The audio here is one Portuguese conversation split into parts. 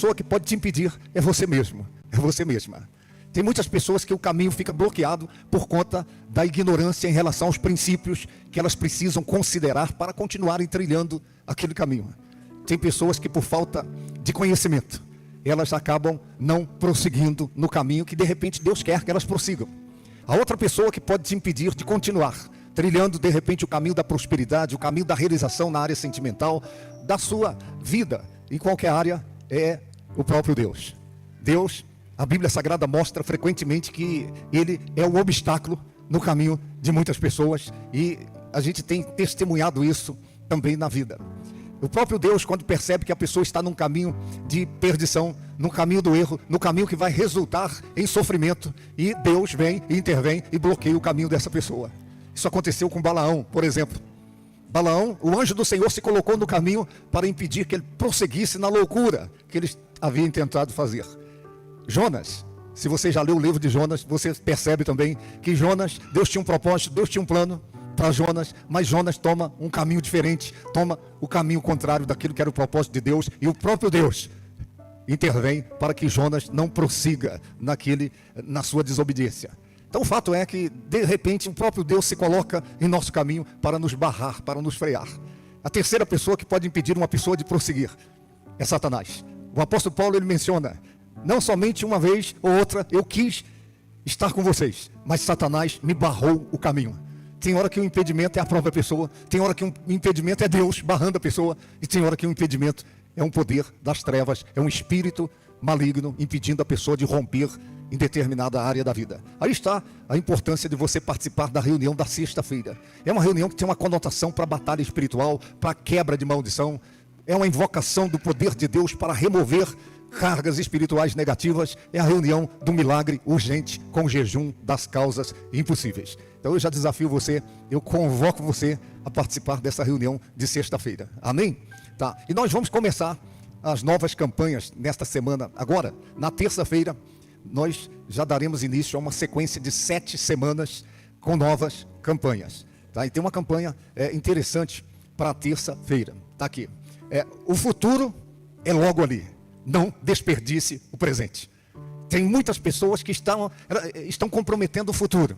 pessoa que pode te impedir é você mesmo, é você mesma. Tem muitas pessoas que o caminho fica bloqueado por conta da ignorância em relação aos princípios que elas precisam considerar para continuarem trilhando aquele caminho. Tem pessoas que, por falta de conhecimento, elas acabam não prosseguindo no caminho que de repente Deus quer que elas prossigam. A outra pessoa que pode te impedir de continuar trilhando de repente o caminho da prosperidade, o caminho da realização na área sentimental, da sua vida, em qualquer área, é o próprio Deus. Deus, a Bíblia Sagrada mostra frequentemente que Ele é o obstáculo no caminho de muitas pessoas, e a gente tem testemunhado isso também na vida. O próprio Deus, quando percebe que a pessoa está num caminho de perdição, no caminho do erro, no caminho que vai resultar em sofrimento, e Deus vem e intervém e bloqueia o caminho dessa pessoa. Isso aconteceu com Balaão, por exemplo. Balaão, o anjo do Senhor se colocou no caminho para impedir que ele prosseguisse na loucura que ele havia tentado fazer. Jonas, se você já leu o livro de Jonas, você percebe também que Jonas, Deus tinha um propósito, Deus tinha um plano para Jonas, mas Jonas toma um caminho diferente, toma o caminho contrário daquilo que era o propósito de Deus, e o próprio Deus intervém para que Jonas não prossiga na sua desobediência. Então o fato é que, de repente, o próprio Deus se coloca em nosso caminho para nos barrar, para nos frear. A terceira pessoa que pode impedir uma pessoa de prosseguir é Satanás. O apóstolo Paulo, ele menciona, não somente uma vez ou outra eu quis estar com vocês, mas Satanás me barrou o caminho. Tem hora que o impedimento é a própria pessoa, tem hora que o impedimento é Deus barrando a pessoa, e tem hora que o impedimento é um poder das trevas, é um espírito maligno impedindo a pessoa de romper em determinada área da vida. Aí está a importância de você participar da reunião da sexta-feira. É uma reunião que tem uma conotação para a batalha espiritual, para a quebra de maldição, é uma invocação do poder de Deus para remover cargas espirituais negativas, é a reunião do milagre urgente com o jejum das causas impossíveis. Então eu já desafio você, eu convoco você a participar dessa reunião de sexta-feira. Amém? Tá. E nós vamos começar as novas campanhas nesta semana. Agora, na terça-feira, nós já daremos início a uma sequência de 7 semanas com novas campanhas. Tá? E tem uma campanha interessante para a terça-feira. Está aqui. O futuro é logo ali. Não desperdice o presente. Tem muitas pessoas que estão comprometendo o futuro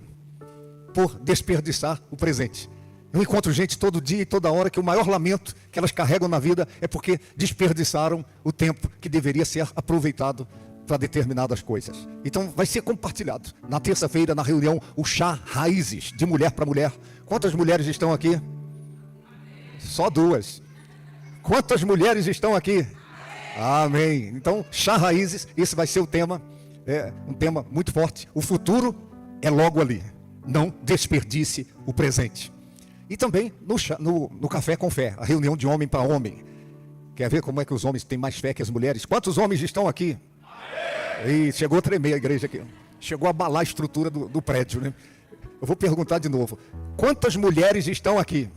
por desperdiçar o presente. Eu encontro gente todo dia e toda hora que o maior lamento que elas carregam na vida é porque desperdiçaram o tempo que deveria ser aproveitado para determinadas coisas. Então vai ser compartilhado na terça-feira, na reunião, o chá raízes de mulher para mulher. Quantas mulheres estão aqui? Só 2. Quantas mulheres estão aqui? Amém. Então, chá raízes, esse vai ser o tema, um tema muito forte. O futuro é logo ali. Não desperdice o presente. E também no Café com Fé, a reunião de homem para homem. Quer ver como é que os homens têm mais fé que as mulheres? Quantos homens estão aqui? E chegou a tremer a igreja aqui. Chegou a abalar a estrutura do prédio, né? Eu vou perguntar de novo. Quantas mulheres estão aqui?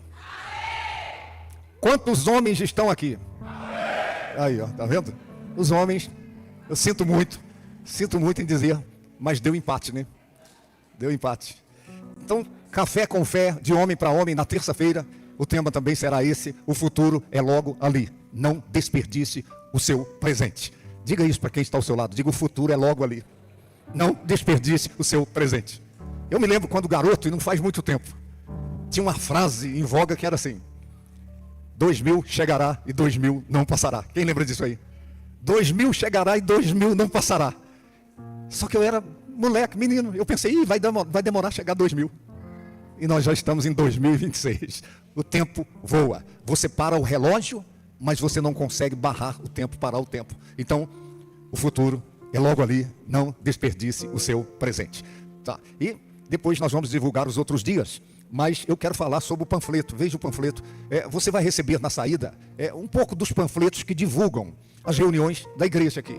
Quantos homens estão aqui? Aí, ó, tá vendo? Os homens, eu sinto muito em dizer, mas deu empate, né? Deu empate. Então, Café com Fé, de homem para homem, na terça-feira, o tema também será esse: o futuro é logo ali. Não desperdice o seu presente. Diga isso para quem está ao seu lado. Diga: o futuro é logo ali. Não desperdice o seu presente. Eu me lembro quando garoto, e não faz muito tempo, tinha uma frase em voga que era assim: 2000 chegará e 2000 não passará. Quem lembra disso aí? 2000 chegará e 2000 não passará. Só que eu era moleque, menino. Eu pensei, vai demorar a chegar 2000. E nós já estamos em 2026. O tempo voa. Você para o relógio, mas você não consegue barrar o tempo, parar o tempo. Então, o futuro é logo ali. Não desperdice o seu presente. Tá. E depois nós vamos divulgar os outros dias. Mas eu quero falar sobre o panfleto. Veja o panfleto. Você vai receber na saída um pouco dos panfletos que divulgam as reuniões da igreja aqui.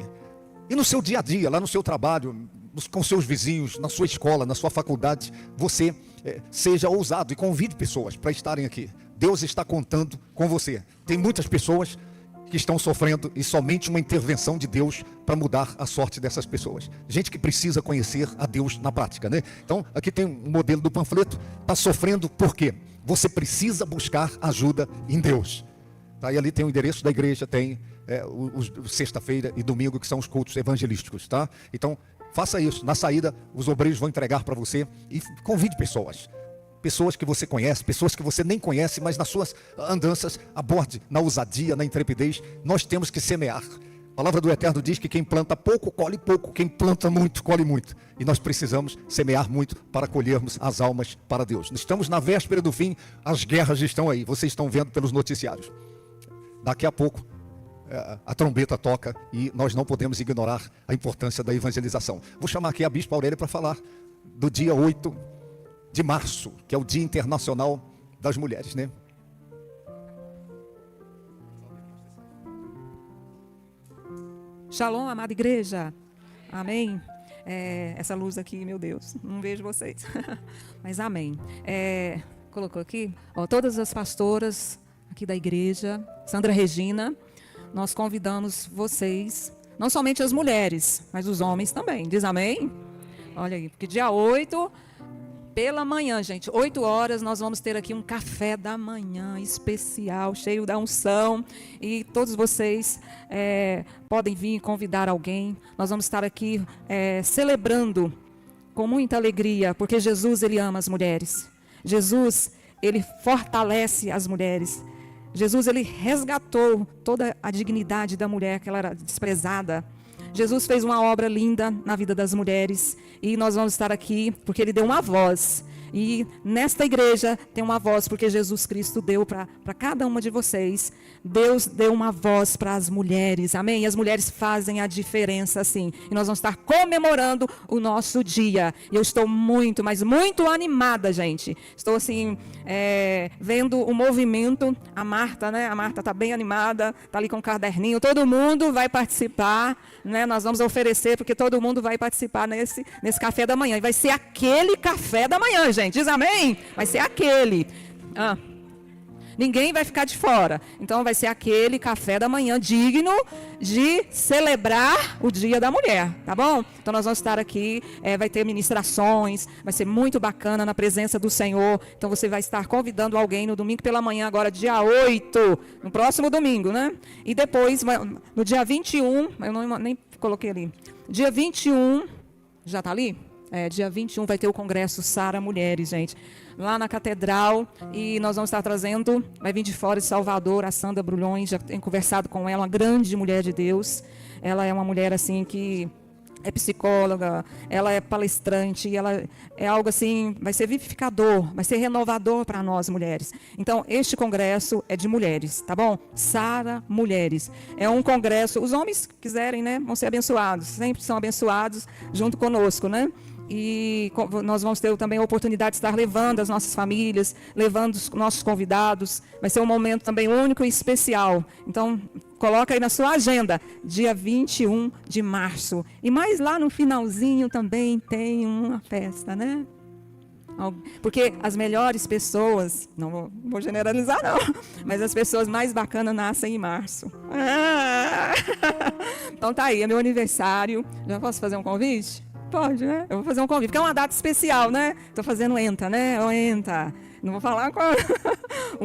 E no seu dia a dia, lá no seu trabalho, com seus vizinhos, na sua escola, na sua faculdade, você seja ousado e convide pessoas para estarem aqui. Deus está contando com você. Tem muitas pessoas que estão sofrendo e somente uma intervenção de Deus para mudar a sorte dessas pessoas. Gente que precisa conhecer a Deus na prática, né? Então, aqui tem um modelo do panfleto. Está sofrendo por quê? Você precisa buscar ajuda em Deus. Tá, e ali tem o endereço da igreja, tem sexta-feira e domingo, que são os cultos evangelísticos, tá? Então, faça isso. Na saída, os obreiros vão entregar para você e convide pessoas. Pessoas que você conhece, pessoas que você nem conhece, mas nas suas andanças, aborde na ousadia, na intrepidez. Nós temos que semear. A palavra do Eterno diz que quem planta pouco, colhe pouco. Quem planta muito, colhe muito. E nós precisamos semear muito para colhermos as almas para Deus. Estamos na véspera do fim, as guerras estão aí. Vocês estão vendo pelos noticiários. Daqui a pouco, a trombeta toca e nós não podemos ignorar a importância da evangelização. Vou chamar aqui a Bispa Aurélia para falar do dia 8 de março, que é o Dia Internacional das Mulheres, né? Shalom, amada igreja. Amém. Essa luz aqui, meu Deus, não vejo vocês. Mas amém. Colocou aqui, todas as pastoras aqui da igreja, Sandra Regina, nós convidamos vocês, não somente as mulheres, mas os homens também. Diz amém? Olha aí, porque dia 8... pela manhã, gente, 8 horas, nós vamos ter aqui um café da manhã especial, cheio da unção. E todos vocês podem vir convidar alguém. Nós vamos estar aqui celebrando com muita alegria, porque Jesus, ele ama as mulheres. Jesus, ele fortalece as mulheres. Jesus, ele resgatou toda a dignidade da mulher, que ela era desprezada. Jesus fez uma obra linda na vida das mulheres e nós vamos estar aqui porque ele deu uma voz. E nesta igreja tem uma voz porque Jesus Cristo deu para cada uma de vocês. Deus deu uma voz para as mulheres, amém? E as mulheres fazem a diferença, sim. E nós vamos estar comemorando o nosso dia. E eu estou muito, mas muito animada, gente. Estou assim, vendo o movimento. A Marta, né? A Marta está bem animada, está ali com o caderninho. Todo mundo vai participar, né? Nós vamos oferecer, porque todo mundo vai participar nesse café da manhã. E vai ser aquele café da manhã, gente. Diz amém? Vai ser aquele. Ninguém vai ficar de fora. Então vai ser aquele café da manhã digno de celebrar o Dia da Mulher, tá bom? Então nós vamos estar aqui, vai ter ministrações, vai ser muito bacana na presença do Senhor. Então você vai estar convidando alguém no domingo pela manhã, agora dia 8, no próximo domingo, né? E depois, no dia 21, eu nem coloquei ali. Dia 21, já tá ali? Dia 21 vai ter o congresso Sara Mulheres, gente, lá na Catedral, e nós vamos estar trazendo, vai vir de fora de Salvador, a Sandra Brulhões, já tenho conversado com ela, uma grande mulher de Deus. Ela é uma mulher assim que é psicóloga, ela é palestrante, ela é algo assim, vai ser vivificador, vai ser renovador para nós mulheres. Então, este congresso é de mulheres, tá bom? Sara Mulheres. É um congresso, os homens que quiserem, né, vão ser abençoados, sempre são abençoados junto conosco, né? E nós vamos ter também a oportunidade de estar levando as nossas famílias, levando os nossos convidados. Vai ser um momento também único e especial. Então, coloca aí na sua agenda, dia 21 de março. E mais lá no finalzinho também tem uma festa, né? Porque as melhores pessoas, não vou generalizar não, mas as pessoas mais bacanas nascem em março. Então tá aí, é meu aniversário. Já posso fazer um convite? Pode, né? Eu vou fazer um convite, porque é uma data especial, né? Estou fazendo ENTA, né? O ENTA. Não vou falar com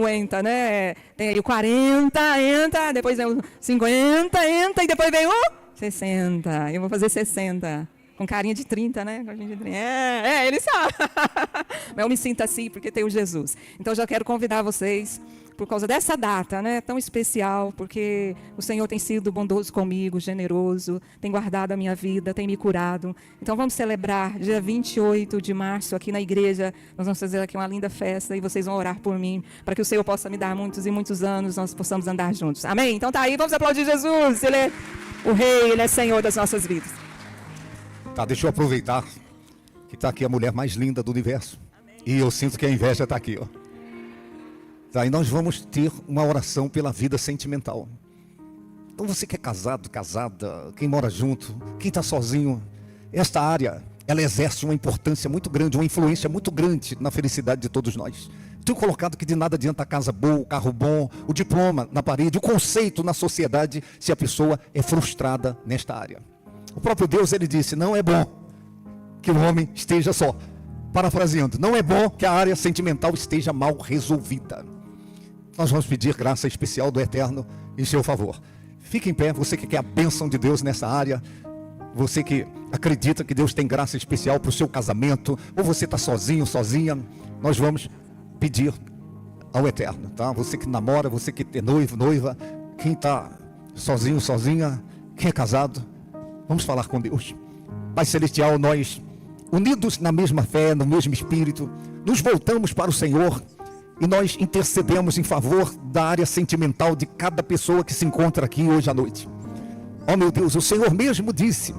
o ENTA, né? Tem aí o 40, ENTA, depois vem o 50, ENTA, e depois vem o 60. Eu vou fazer 60. Com carinha de 30, né? Ele sabe. Mas eu me sinto assim porque tenho Jesus. Então, já quero convidar vocês, por causa dessa data, né, tão especial, porque o Senhor tem sido bondoso comigo, generoso, tem guardado a minha vida, tem me curado. Então vamos celebrar dia 28 de março aqui na igreja. Nós vamos fazer aqui uma linda festa e vocês vão orar por mim, para que o Senhor possa me dar muitos e muitos anos, nós possamos andar juntos. Amém? Então tá aí, vamos aplaudir Jesus. Ele é o Rei, Ele é Senhor das nossas vidas. Tá, deixa eu aproveitar que está aqui a mulher mais linda do universo. Amém. E eu sinto que a inveja está aqui, ó. Tá, e nós vamos ter uma oração pela vida sentimental. Então você que é casado, casada, quem mora junto, quem está sozinho, esta área, ela exerce uma importância muito grande, uma influência muito grande na felicidade de todos nós. Tenho colocado que de nada adianta a casa boa, o carro bom, o diploma na parede, o conceito na sociedade, se a pessoa é frustrada nesta área. O próprio Deus, ele disse, não é bom que o homem esteja só. Parafraseando, não é bom que a área sentimental esteja mal resolvida. Nós vamos pedir graça especial do Eterno em seu favor. Fique em pé, você que quer a bênção de Deus nessa área, você que acredita que Deus tem graça especial para o seu casamento, ou você está sozinho, sozinha, nós vamos pedir ao Eterno, tá? Você que namora, você que é noivo, noiva, quem está sozinho, sozinha, quem é casado, vamos falar com Deus. Pai Celestial, nós, unidos na mesma fé, no mesmo Espírito, nos voltamos para o Senhor e nós intercedemos em favor da área sentimental de cada pessoa que se encontra aqui hoje à noite. Oh meu Deus, o Senhor mesmo disse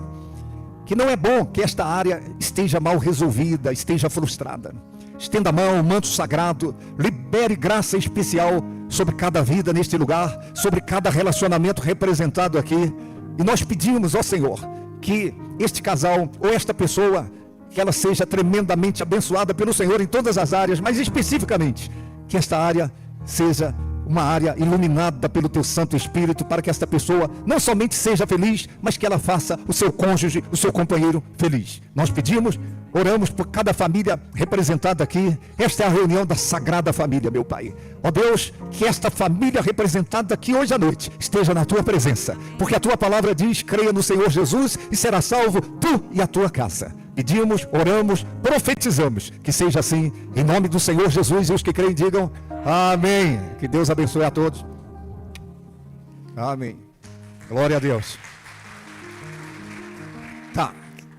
que não é bom que esta área esteja mal resolvida, esteja frustrada. Estenda a mão, o manto sagrado, libere graça especial sobre cada vida neste lugar, sobre cada relacionamento representado aqui. E nós pedimos ao Senhor que este casal ou esta pessoa, que ela seja tremendamente abençoada pelo Senhor em todas as áreas, mas especificamente que esta área seja uma área iluminada pelo Teu Santo Espírito, para que esta pessoa não somente seja feliz, mas que ela faça o seu cônjuge, o seu companheiro feliz. Nós pedimos, oramos por cada família representada aqui. Esta é a reunião da Sagrada Família, meu Pai. Ó Deus, que esta família representada aqui hoje à noite esteja na Tua presença, porque a Tua palavra diz: creia no Senhor Jesus e será salvo tu e a tua casa. Pedimos, oramos, profetizamos que seja assim, em nome do Senhor Jesus, e os que creem digam amém. Que Deus abençoe a todos. Amém. Glória a Deus. Tá,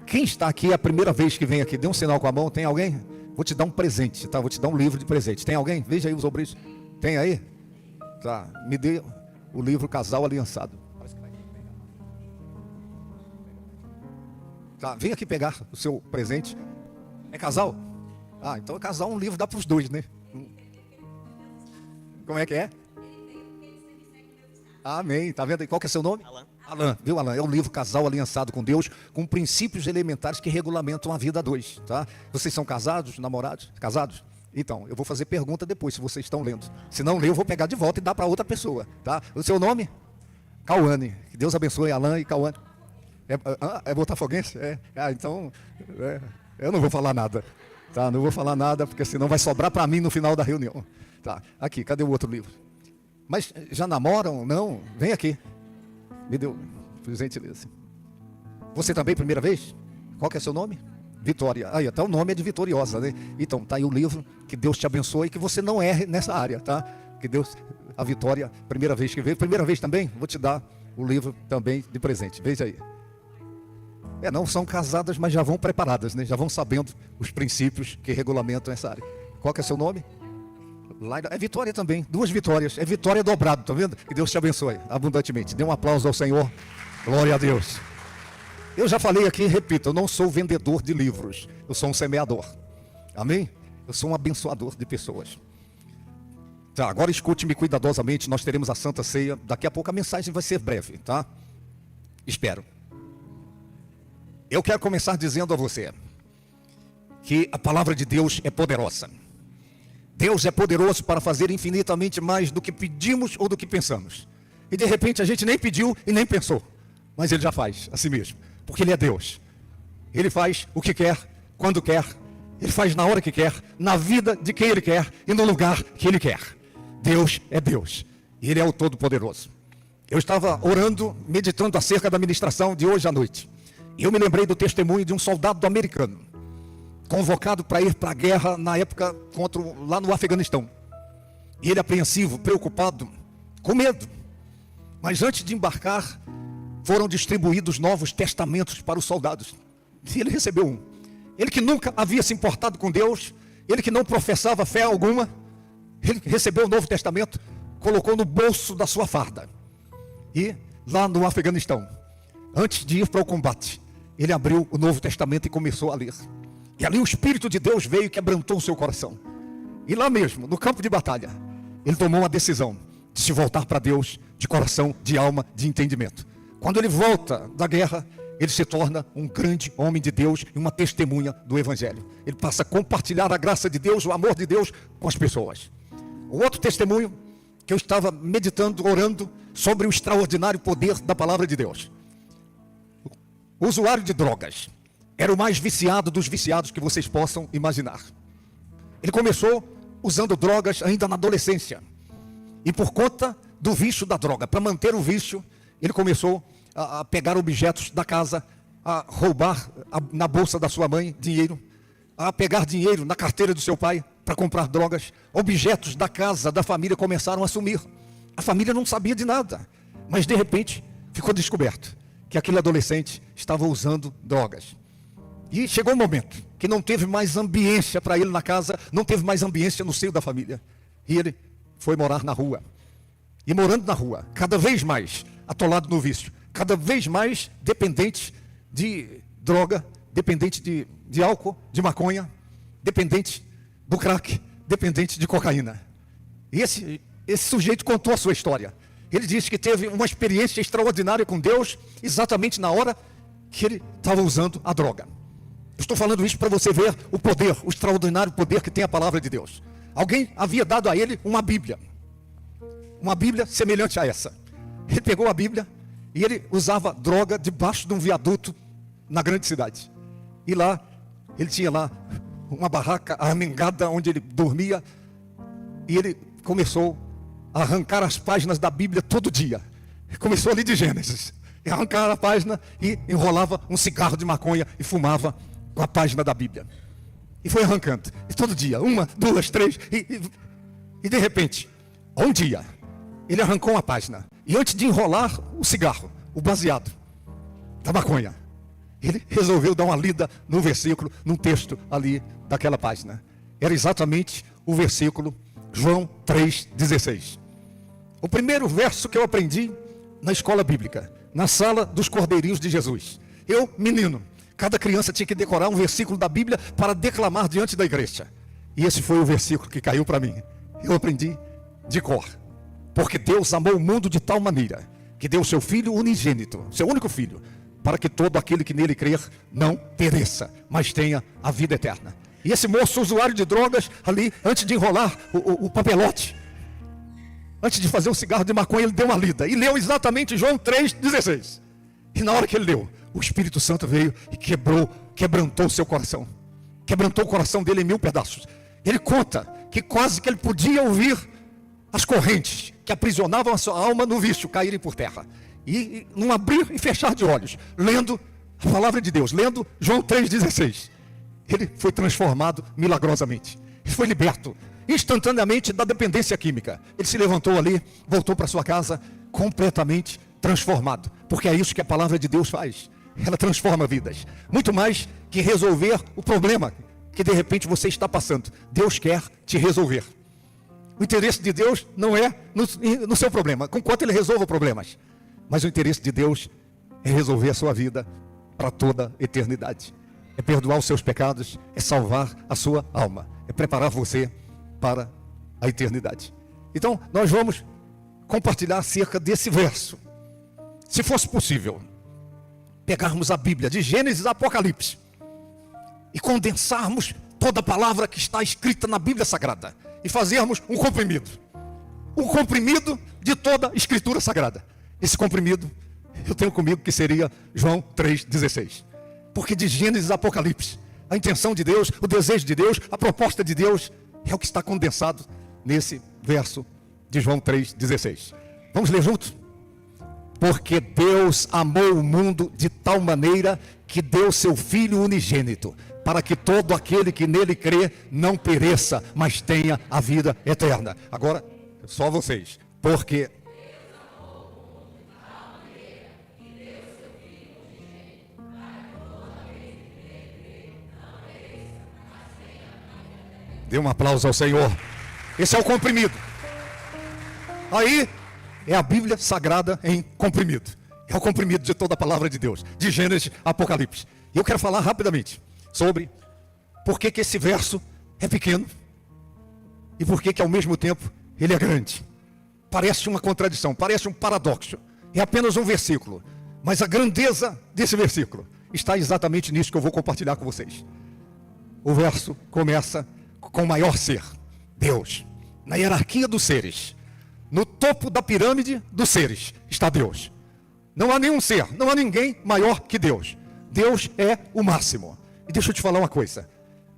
quem está aqui é a primeira vez que vem aqui, dê um sinal com a mão. Tem alguém? Vou te dar um presente, tá? Vou te dar um livro de presente. Tem alguém? Veja aí os obreiros. Tem aí? Tá, me dê o livro Casal Aliançado. Tá, vem aqui pegar o seu presente. É casal? Ah, então é casal, um livro dá para os dois, né? Como é que é? Amém, tá vendo aí? Qual que é seu nome? Alan. Alan, viu, Alan? É um livro Casal Aliançado com Deus, com princípios elementares que regulamentam a vida a dois, tá? Vocês são casados, namorados? Casados? Então, eu vou fazer pergunta depois, se vocês estão lendo. Se não ler, eu vou pegar de volta e dar para outra pessoa, tá? O seu nome? Cauane. Que Deus abençoe Alan e Cauane. É botafoguense? Então, eu não vou falar nada, tá? Não vou falar nada, porque senão vai sobrar para mim no final da reunião. Tá, aqui, cadê o outro livro? Mas já namoram? Não? Vem aqui. Me deu, por gentileza. Você também, primeira vez? Qual que é seu nome? Vitória. Aí, até o nome é de vitoriosa, né? Então, tá aí o livro. Que Deus te abençoe e que você não erre nessa área, tá? Que Deus, a Vitória, primeira vez que veio. Primeira vez também, vou te dar o livro também de presente. Veja aí. Não são casadas, mas já vão preparadas, né? Já vão sabendo os princípios que regulamentam essa área. Qual que é seu nome? É Vitória também, 2 vitórias. É Vitória dobrado, tá vendo? Que Deus te abençoe abundantemente. Dê um aplauso ao Senhor. Glória a Deus. Eu já falei aqui, repito, eu não sou vendedor de livros. Eu sou um semeador. Amém? Eu sou um abençoador de pessoas. Tá, agora escute-me cuidadosamente. Nós teremos a Santa Ceia. Daqui a pouco a mensagem vai ser breve, tá? Espero. Eu quero começar dizendo a você que a palavra de Deus é poderosa. Deus é poderoso para fazer infinitamente mais do que pedimos ou do que pensamos. E de repente a gente nem pediu e nem pensou, mas Ele já faz assim mesmo, porque Ele é Deus. Ele faz o que quer, quando quer. Ele faz na hora que quer, na vida de quem Ele quer e no lugar que Ele quer. Deus é Deus e Ele é o Todo-Poderoso. Eu estava orando, meditando acerca da ministração de hoje à noite. E eu me lembrei do testemunho de um soldado americano, convocado para ir para a guerra na época lá no Afeganistão. E ele apreensivo, preocupado, com medo. Mas antes de embarcar, foram distribuídos novos testamentos para os soldados. E ele recebeu um. Ele que nunca havia se importado com Deus, ele que não professava fé alguma, ele recebeu o Novo Testamento, colocou no bolso da sua farda. E lá no Afeganistão, antes de ir para o combate, ele abriu o Novo Testamento e começou a ler. E ali o Espírito de Deus veio e quebrantou o seu coração. E lá mesmo, no campo de batalha, ele tomou uma decisão de se voltar para Deus de coração, de alma, de entendimento. Quando ele volta da guerra, ele se torna um grande homem de Deus e uma testemunha do Evangelho. Ele passa a compartilhar a graça de Deus, o amor de Deus com as pessoas. Um outro testemunho que eu estava meditando, orando sobre o extraordinário poder da palavra de Deus. O usuário de drogas era o mais viciado dos viciados que vocês possam imaginar. Ele começou usando drogas ainda na adolescência. E por conta do vício da droga, para manter o vício, ele começou a pegar objetos da casa, a roubar na bolsa da sua mãe dinheiro, a pegar dinheiro na carteira do seu pai para comprar drogas. Objetos da casa, da família começaram a sumir. A família não sabia de nada, mas de repente ficou descoberto que aquele adolescente estava usando drogas. E chegou um momento que não teve mais ambiência para ele na casa, não teve mais ambiência no seio da família. E ele foi morar na rua. E morando na rua, cada vez mais atolado no vício, cada vez mais dependente de droga, dependente de álcool, de maconha, dependente do crack, dependente de cocaína. E esse sujeito contou a sua história. Ele disse que teve uma experiência extraordinária com Deus exatamente na hora que ele estava usando a droga. Estou falando isso para você ver o poder, o extraordinário poder que tem a palavra de Deus. Alguém havia dado a ele uma Bíblia semelhante a essa. Ele pegou a Bíblia e ele usava droga debaixo de um viaduto na grande cidade. E lá, ele tinha lá uma barraca armengada onde ele dormia. E ele começou a arrancar as páginas da Bíblia todo dia. Começou ali de Gênesis. E arrancava a página e enrolava um cigarro de maconha e fumava com a página da Bíblia. E foi arrancando. E todo dia, 1, 2, 3. E de repente, um dia, ele arrancou uma página. E antes de enrolar o cigarro, o baseado da maconha, ele resolveu dar uma lida no versículo, num texto ali daquela página. Era exatamente o versículo João 3,16. O primeiro verso que eu aprendi na escola bíblica, na sala dos cordeirinhos de Jesus. Eu, menino, cada criança tinha que decorar um versículo da Bíblia para declamar diante da igreja. E esse foi o versículo que caiu para mim. Eu aprendi de cor. Porque Deus amou o mundo de tal maneira que deu o seu Filho unigênito, seu único Filho, para que todo aquele que nele crer não pereça, mas tenha a vida eterna. E esse moço usuário de drogas ali, antes de enrolar o papelote, antes de fazer um cigarro de maconha, ele deu uma lida e leu exatamente João 3,16. E na hora que ele leu, o Espírito Santo veio e quebrantou o seu coração. Quebrantou o coração dele em 1000 pedaços. Ele conta que quase que ele podia ouvir as correntes que aprisionavam a sua alma no vício caírem por terra. E num abrir e fechar de olhos, lendo a palavra de Deus, lendo João 3,16. Ele foi transformado milagrosamente. Ele foi liberto instantaneamente da dependência química. Ele se levantou ali, voltou para sua casa completamente transformado. Porque é isso que a palavra de Deus faz. Ela transforma vidas. Muito mais que resolver o problema que de repente você está passando. Deus quer te resolver. O interesse de Deus não é no seu problema, conquanto Ele resolva problemas. Mas o interesse de Deus é resolver a sua vida para toda a eternidade. É perdoar os seus pecados, é salvar a sua alma, é preparar você para a eternidade. Então, nós vamos compartilhar acerca desse verso. Se fosse possível, pegarmos a Bíblia de Gênesis a Apocalipse e condensarmos toda a palavra que está escrita na Bíblia Sagrada e fazermos um comprimido de toda a Escritura Sagrada. Esse comprimido eu tenho comigo que seria João 3,16. Porque de Gênesis a Apocalipse, a intenção de Deus, o desejo de Deus, a proposta de Deus é o que está condensado nesse verso de João 3,16. Vamos ler juntos? Porque Deus amou o mundo de tal maneira que deu seu Filho unigênito, para que todo aquele que nele crê não pereça, mas tenha a vida eterna. Agora, só vocês. Porque dê um aplauso ao Senhor. Esse é o comprimido. Aí é a Bíblia Sagrada em comprimido. É o comprimido de toda a palavra de Deus, de Gênesis a Apocalipse. E eu quero falar rapidamente sobre por que esse verso é pequeno e por que ao mesmo tempo ele é grande. Parece uma contradição, parece um paradoxo. É apenas um versículo, mas a grandeza desse versículo está exatamente nisso que eu vou compartilhar com vocês. O verso começa com o maior ser, Deus. Na hierarquia dos seres, no topo da pirâmide dos seres, está Deus. Não há nenhum ser, não há ninguém maior que Deus. Deus é o máximo. E deixa eu te falar uma coisa.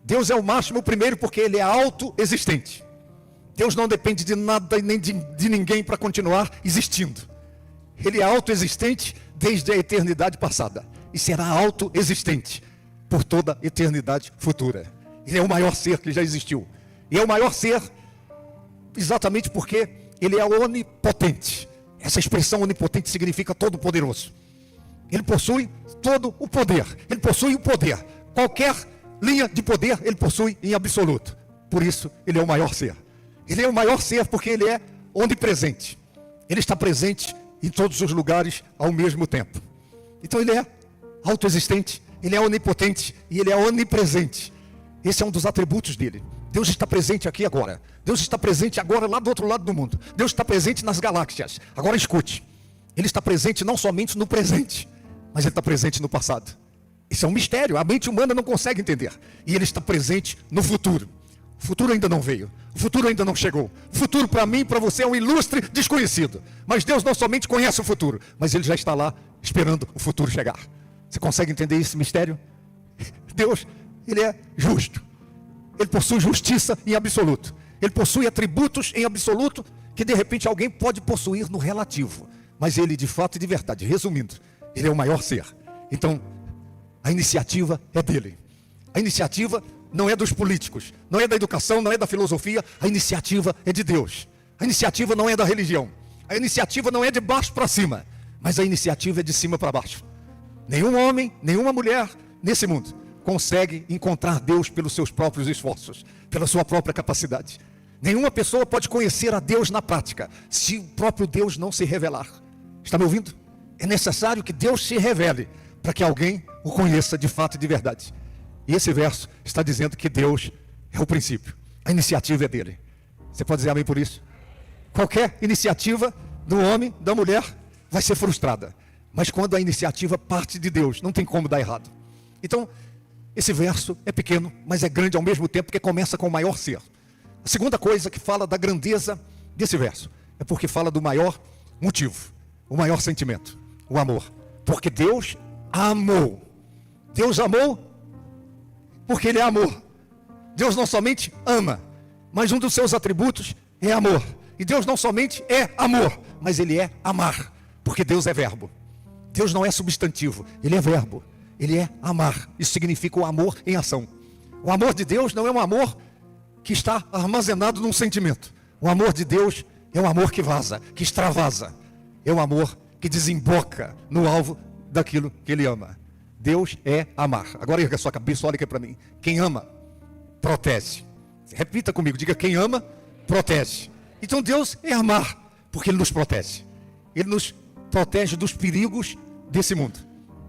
Deus é o máximo primeiro porque Ele é autoexistente. Deus não depende de nada e nem de ninguém para continuar existindo. Ele é autoexistente desde a eternidade passada e será autoexistente por toda a eternidade futura. Ele é o maior ser que já existiu. E é o maior ser exatamente porque ele é onipotente. Essa expressão onipotente significa todo-poderoso. Ele possui todo o poder. Ele possui o poder. Qualquer linha de poder ele possui em absoluto. Por isso, ele é o maior ser. Ele é o maior ser porque ele é onipresente. Ele está presente em todos os lugares ao mesmo tempo. Então ele é autoexistente, ele é onipotente e ele é onipresente. Esse é um dos atributos dele. Deus está presente aqui agora. Deus está presente agora lá do outro lado do mundo. Deus está presente nas galáxias. Agora escute. Ele está presente não somente no presente, mas ele está presente no passado. Isso é um mistério, a mente humana não consegue entender. E ele está presente no futuro. O futuro ainda não veio, o futuro ainda não chegou. O futuro para mim e para você é um ilustre desconhecido. Mas Deus não somente conhece o futuro, mas ele já está lá esperando o futuro chegar. Você consegue entender esse mistério? Deus, ele é justo. Ele possui justiça em absoluto. Ele possui atributos em absoluto que de repente alguém pode possuir no relativo. Mas ele de fato e de verdade, resumindo, ele é o maior ser. Então, a iniciativa é dele. A iniciativa não é dos políticos, não é da educação, não é da filosofia. A iniciativa é de Deus. A iniciativa não é da religião. A iniciativa não é de baixo para cima, mas a iniciativa é de cima para baixo. Nenhum homem, nenhuma mulher nesse mundo consegue encontrar Deus pelos seus próprios esforços, pela sua própria capacidade. Nenhuma pessoa pode conhecer a Deus na prática, se o próprio Deus não se revelar. Está me ouvindo? É necessário que Deus se revele, para que alguém o conheça de fato e de verdade. E esse verso está dizendo que Deus é o princípio. A iniciativa é dele. Você pode dizer amém por isso? Qualquer iniciativa do homem, da mulher, vai ser frustrada. Mas quando a iniciativa parte de Deus, não tem como dar errado. Então, esse verso é pequeno, mas é grande ao mesmo tempo, porque começa com o maior ser. A segunda coisa que fala da grandeza desse verso é porque fala do maior motivo, o maior sentimento, o amor. Porque Deus amou. Deus amou porque ele é amor. Deus não somente ama, mas um dos seus atributos é amor. E Deus não somente é amor, mas ele é amar, porque Deus é verbo. Deus não é substantivo, ele é verbo. Ele é amar. Isso significa o amor em ação. O amor de Deus não é um amor que está armazenado num sentimento. O amor de Deus é um amor que vaza, que extravasa. É um amor que desemboca no alvo daquilo que ele ama. Deus é amar. Agora erga a sua cabeça, olha aqui para mim. Quem ama, protege. Repita comigo, diga: quem ama, protege. Então Deus é amar, porque ele nos protege. Ele nos protege dos perigos desse mundo.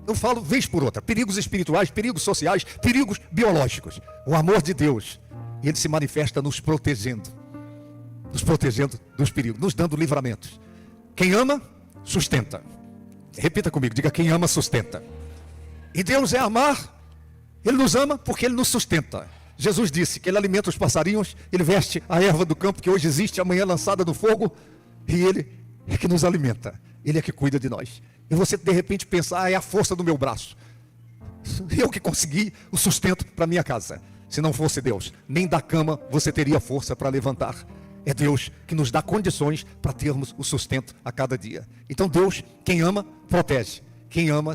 Eu falo vez por outra, perigos espirituais, perigos sociais, perigos biológicos. O amor de Deus, ele se manifesta nos protegendo dos perigos, nos dando livramentos. Quem ama, sustenta. Repita comigo, diga: quem ama, sustenta. E Deus é amar, ele nos ama porque ele nos sustenta. Jesus disse que ele alimenta os passarinhos, ele veste a erva do campo que hoje existe, amanhã lançada no fogo, e ele é que nos alimenta, ele é que cuida de nós. E você de repente pensa: é a força do meu braço, eu que consegui o sustento para minha casa. Se não fosse Deus, nem da cama você teria força para levantar. É Deus que nos dá condições para termos o sustento a cada dia. Então Deus, quem ama, protege. Quem ama,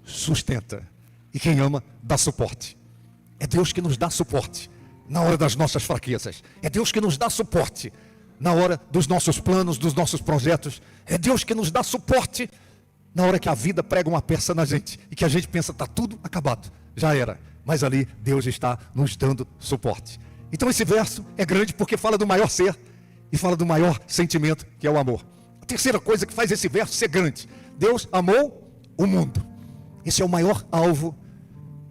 sustenta. E quem ama, dá suporte. É Deus que nos dá suporte na hora das nossas fraquezas. É Deus que nos dá suporte na hora dos nossos planos, dos nossos projetos. É Deus que nos dá suporte na hora que a vida prega uma peça na gente e que a gente pensa: está tudo acabado, já era. Mas ali Deus está nos dando suporte. Então esse verso é grande porque fala do maior ser e fala do maior sentimento, que é o amor. A terceira coisa que faz esse verso ser grande: Deus amou o mundo. Esse é o maior alvo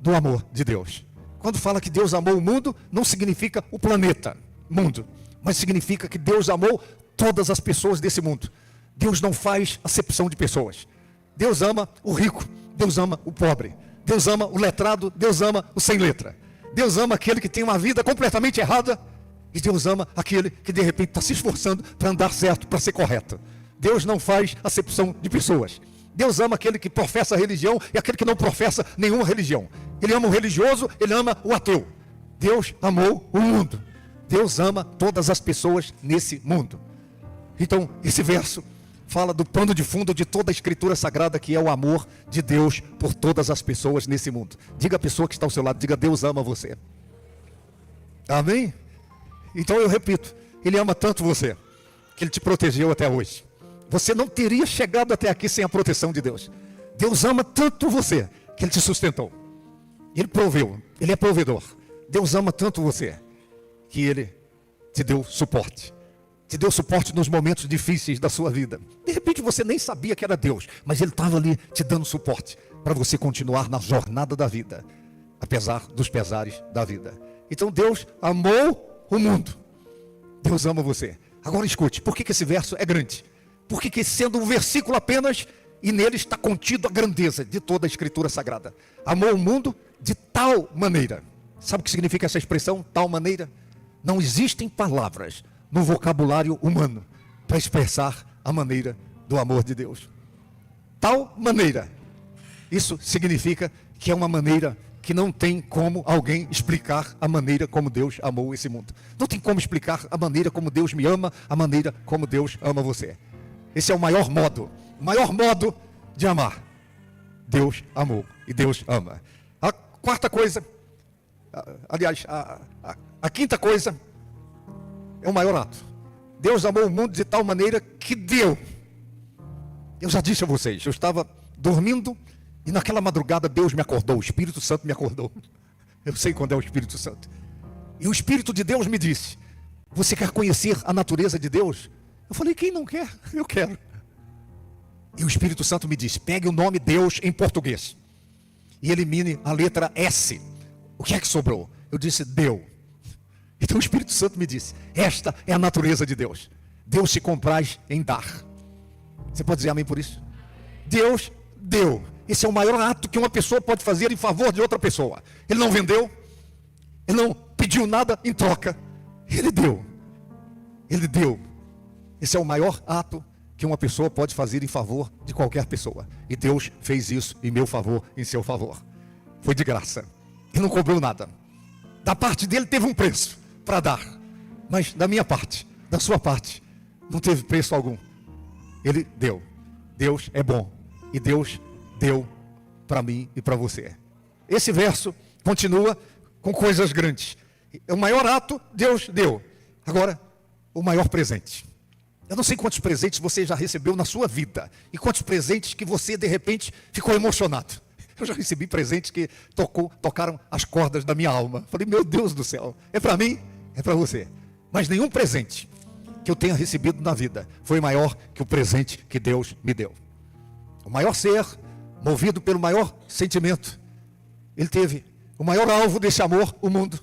do amor de Deus. Quando fala que Deus amou o mundo, não significa o planeta, mundo, mas significa que Deus amou todas as pessoas desse mundo. Deus não faz acepção de pessoas. Deus ama o rico, Deus ama o pobre, Deus ama o letrado, Deus ama o sem letra. Deus ama aquele que tem uma vida completamente errada, e Deus ama aquele que de repente está se esforçando para andar certo, para ser correto. Deus não faz acepção de pessoas. Deus ama aquele que professa religião e aquele que não professa nenhuma religião. Ele ama o religioso, ele ama o ateu. Deus amou o mundo. Deus ama todas as pessoas nesse mundo. Então, esse verso fala do pano de fundo de toda a Escritura Sagrada, que é o amor de Deus por todas as pessoas nesse mundo. Diga a pessoa que está ao seu lado, diga: Deus ama você. Amém? Então eu repito, Ele ama tanto você, que Ele te protegeu até hoje. Você não teria chegado até aqui sem a proteção de Deus. Deus ama tanto você, que Ele te sustentou. Ele proveu, Ele é provedor. Deus ama tanto você, que Ele te deu suporte. Te deu suporte nos momentos difíceis da sua vida. De repente você nem sabia que era Deus, mas Ele estava ali te dando suporte para você continuar na jornada da vida, apesar dos pesares da vida. Então Deus amou o mundo. Deus ama você. Agora escute, por que esse verso é grande? Porque sendo um versículo apenas, e nele está contido a grandeza de toda a Escritura Sagrada. Amou o mundo de tal maneira. Sabe o que significa essa expressão, tal maneira? Não existem palavras no vocabulário humano para expressar a maneira do amor de Deus. Tal maneira. Isso significa que é uma maneira que não tem como alguém explicar a maneira como Deus amou esse mundo. Não tem como explicar a maneira como Deus me ama, a maneira como Deus ama você. Esse é o maior modo de amar. Deus amou e Deus ama. A quarta coisa, aliás, a quinta coisa é o maior ato. Deus amou o mundo de tal maneira que deu. Eu já disse a vocês, eu estava dormindo e naquela madrugada Deus me acordou, o Espírito Santo me acordou. Eu sei quando é o Espírito Santo. E o Espírito de Deus me disse: você quer conhecer a natureza de Deus? Eu falei: quem não quer? Eu quero. E o Espírito Santo me disse: pegue o nome Deus em português e elimine a letra S. O que é que sobrou? Eu disse: deu. Então o Espírito Santo me disse: esta é a natureza de Deus. Deus se compraz em dar. Você pode dizer amém por isso? Deus deu. Esse é o maior ato que uma pessoa pode fazer em favor de outra pessoa. Ele não vendeu, ele não pediu nada em troca, ele deu. Ele deu. Esse é o maior ato que uma pessoa pode fazer em favor de qualquer pessoa. E Deus fez isso em meu favor, em seu favor. Foi de graça. Ele não cobrou nada. Da parte dele teve um preço para dar. Mas da minha parte, da sua parte, não teve preço algum. Ele deu. Deus é bom. E Deus deu para mim e para você. Esse verso continua com coisas grandes. O maior ato, Deus deu. Agora, o maior presente. Eu não sei quantos presentes você já recebeu na sua vida. E quantos presentes que você, de repente, ficou emocionado. Eu já recebi presentes que tocaram as cordas da minha alma. Falei: meu Deus do céu, é para mim, é para você. Mas nenhum presente que eu tenha recebido na vida foi maior que o presente que Deus me deu. O maior ser, movido pelo maior sentimento, ele teve o maior alvo desse amor, o mundo,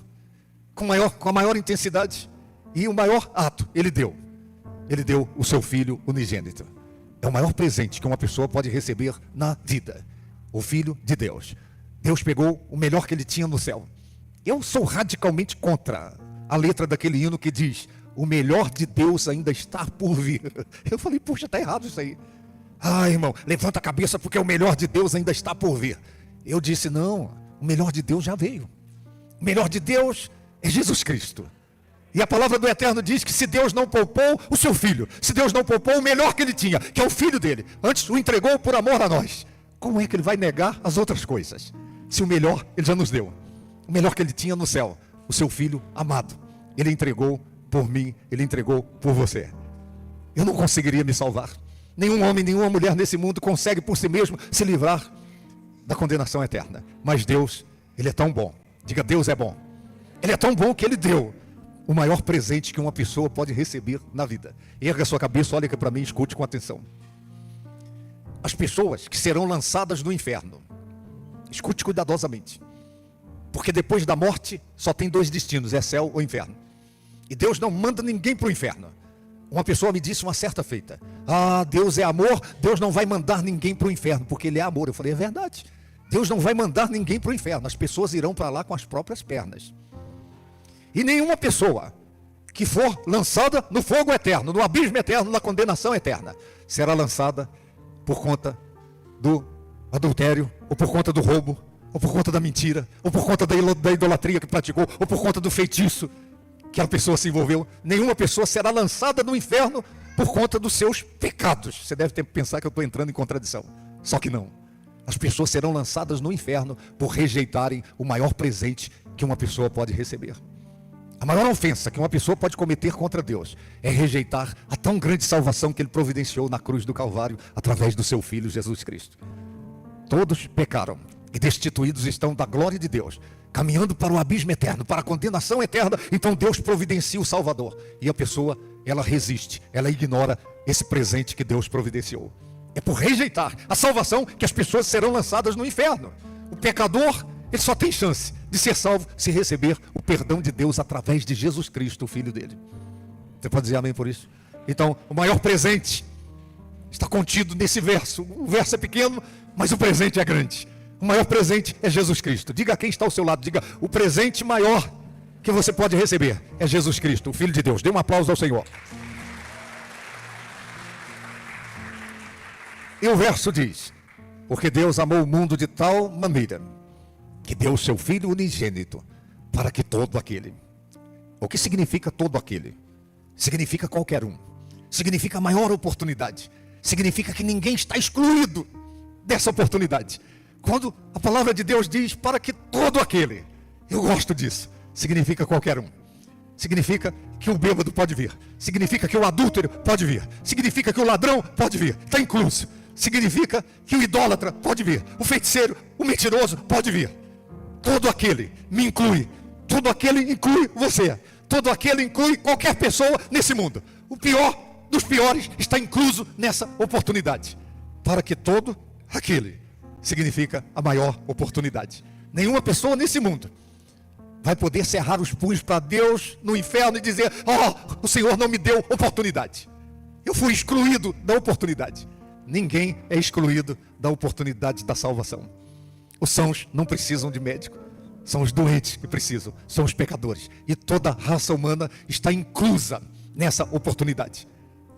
com a maior intensidade, e o maior ato, ele deu. Ele deu o seu Filho unigênito. É o maior presente que uma pessoa pode receber na vida. O Filho de Deus. Deus pegou o melhor que ele tinha no céu. Eu sou radicalmente contra a letra daquele hino que diz: o melhor de Deus ainda está por vir. Eu falei: puxa, está errado isso aí. Ah, irmão, levanta a cabeça, porque o melhor de Deus ainda está por vir. Eu disse: não, o melhor de Deus já veio. O melhor de Deus é Jesus Cristo. E a palavra do Eterno diz que se Deus não poupou o seu Filho, se Deus não poupou o melhor que ele tinha, que é o Filho dele, antes o entregou por amor a nós, como é que ele vai negar as outras coisas? Se o melhor ele já nos deu, o melhor que ele tinha no céu, o seu Filho amado, ele entregou por mim, ele entregou por você. Eu não conseguiria me salvar. Nenhum homem, nenhuma mulher nesse mundo consegue por si mesmo se livrar da condenação eterna. Mas Deus, ele é tão bom. Diga: Deus é bom. Ele é tão bom que ele deu o maior presente que uma pessoa pode receber na vida. Erga a sua cabeça, olha aqui para mim e escute com atenção. As pessoas que serão lançadas no inferno, escute cuidadosamente, porque depois da morte só tem dois destinos: é céu ou inferno. E Deus não manda ninguém para o inferno. Uma pessoa me disse uma certa feita: ah, Deus é amor, Deus não vai mandar ninguém para o inferno, porque Ele é amor. Eu falei: é verdade, Deus não vai mandar ninguém para o inferno, as pessoas irão para lá com as próprias pernas. E nenhuma pessoa que for lançada no fogo eterno, no abismo eterno, na condenação eterna, será lançada por conta do adultério, ou por conta do roubo, ou por conta da mentira, ou por conta da idolatria que praticou, ou por conta do feitiço que a pessoa se envolveu. Nenhuma pessoa será lançada no inferno por conta dos seus pecados. Você deve pensar que eu estou entrando em contradição. Só que não. As pessoas serão lançadas no inferno por rejeitarem o maior presente que uma pessoa pode receber. A maior ofensa que uma pessoa pode cometer contra Deus é rejeitar a tão grande salvação que Ele providenciou na cruz do Calvário através do seu Filho Jesus Cristo. Todos pecaram e destituídos estão da glória de Deus, caminhando para o abismo eterno, para a condenação eterna. Então Deus providencia o Salvador e a pessoa, ela resiste, ela ignora esse presente que Deus providenciou. É por rejeitar a salvação que as pessoas serão lançadas no inferno. O pecador, ele só tem chance de ser salvo se receber o perdão de Deus através de Jesus Cristo, o Filho dele. Você pode dizer amém por isso? Então, o maior presente está contido nesse verso. O verso é pequeno, mas o presente é grande. O maior presente é Jesus Cristo. Diga a quem está ao seu lado, diga: o presente maior que você pode receber é Jesus Cristo, o Filho de Deus. Dê um aplauso ao Senhor. E o verso diz: porque Deus amou o mundo de tal maneira que deu o seu Filho unigênito, para que todo aquele. O que significa todo aquele? Significa qualquer um. Significa maior oportunidade. Significa que ninguém está excluído dessa oportunidade. Quando a palavra de Deus diz para que todo aquele, eu gosto disso. Significa qualquer um. Significa que o bêbado pode vir. Significa que o adúltero pode vir. Significa que o ladrão pode vir. Está incluso. Significa que o idólatra pode vir. O feiticeiro, o mentiroso pode vir. Todo aquele me inclui. Todo aquele inclui você. Todo aquele inclui qualquer pessoa nesse mundo. O pior dos piores está incluso nessa oportunidade. Para que todo aquele significa a maior oportunidade. Nenhuma pessoa nesse mundo vai poder cerrar os punhos para Deus no inferno e dizer: oh, o Senhor não me deu oportunidade. Eu fui excluído da oportunidade. Ninguém é excluído da oportunidade da salvação. Os sãos não precisam de médico. São os doentes que precisam. São os pecadores. E toda a raça humana está inclusa nessa oportunidade.